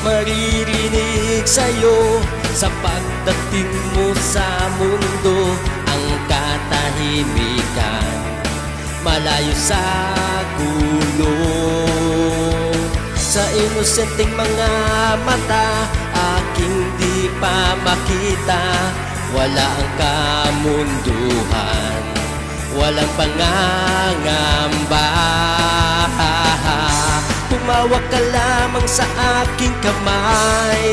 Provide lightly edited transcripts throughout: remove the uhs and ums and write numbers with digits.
maririnig sa'yo sa pagdating mo sa mundo. Ang katahimikan, malayo sa gulo. Sa inosenteng mga mata, aking di pa makita. Wala ang kamunduhan, walang pangangamba. Tumawag ka lamang sa aking kamay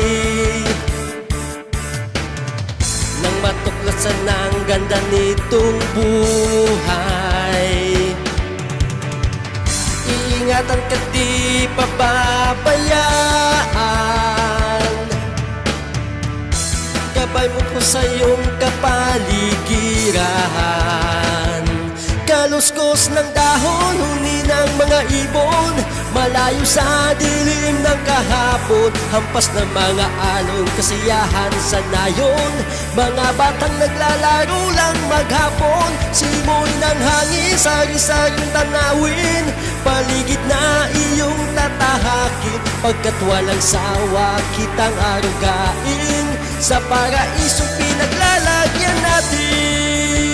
nang matuklasan ang ganda nitong buhay. Iingatan ka, di pababayaan. Gabay mo ko sa iyong kapaligiran. Kaluskos ng dahon, huni ng mga ibon, malayo sa dilim ng kahapon. Hampas ng mga alon, kasiyahan sa nayon. Mga batang naglalaro lang maghapon. Simoy ng hangin, sari-saring tanawin. Paligid na iyong tatahakin, pagkat walang sawa kitang arugain. Sa paraisong pinaglalagyan natin.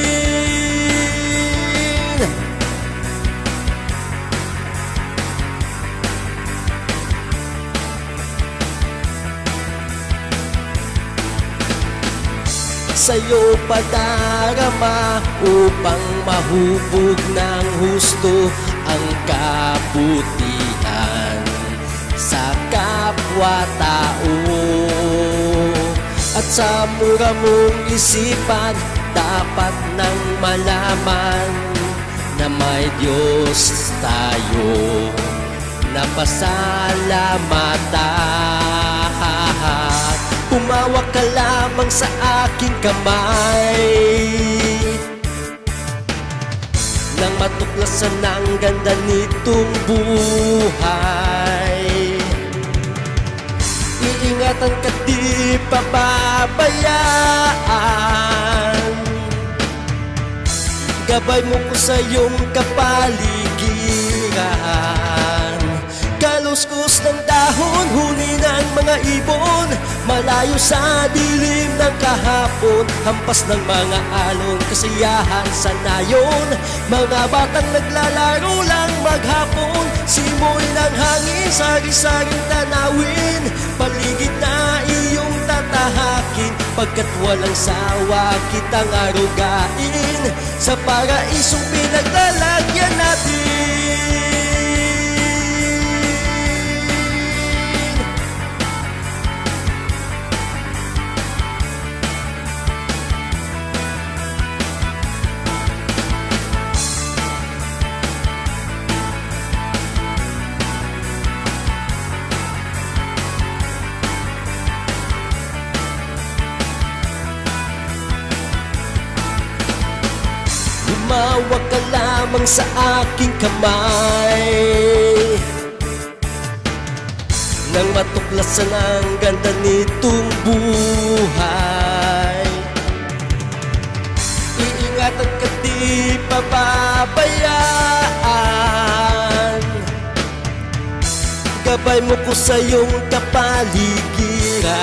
Sa'yo padarama upang mahubog ng husto ang kabutihan sa kapwa-tao. At sa mura mong isipan, dapat nang malaman na may Diyos tayo na pasalamatan. Humawak ka lamang sa aking kamay nang matuklasan ang ganda nitong buhay. Iingatan ka, di pababayaan. Gabay mo ko sa iyong kapaligiran. Kaluskos ng dahon, huni ng mga ibon, malayo sa dilim ng kahapon. Hampas ng mga alon, kasiyahan sa nayon. Mga batang naglalaro lang maghapon. Simoy ng hangin, sari-saring tanawin. Paligid na iyong tatahakin, pagkat walang sawa kitang arugain. Sa paraisong pinaglalagyan natin. Tumawag ka lamang sa aking kamay nang matuklasan ang ganda nitong buhay. Iingatan ka, di pababayaan. Gabay mo ko sa iyong kapaligiran.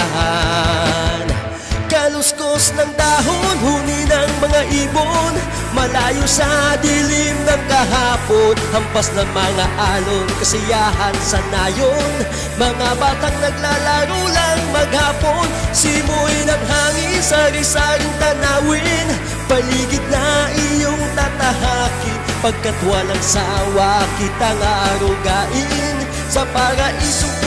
Kaluskos ng dahon, huni ng mga ibon, malayo sa dilim ng kahapon. Hampas ng mga alon, kasiyahan sa nayon. Mga batang naglalaro lang maghapon. Simoy ng hangin, sari-saring tanawin. Paligid na iyong tatahakin, pagkat walang sawa kitang arugain. Sa paraisong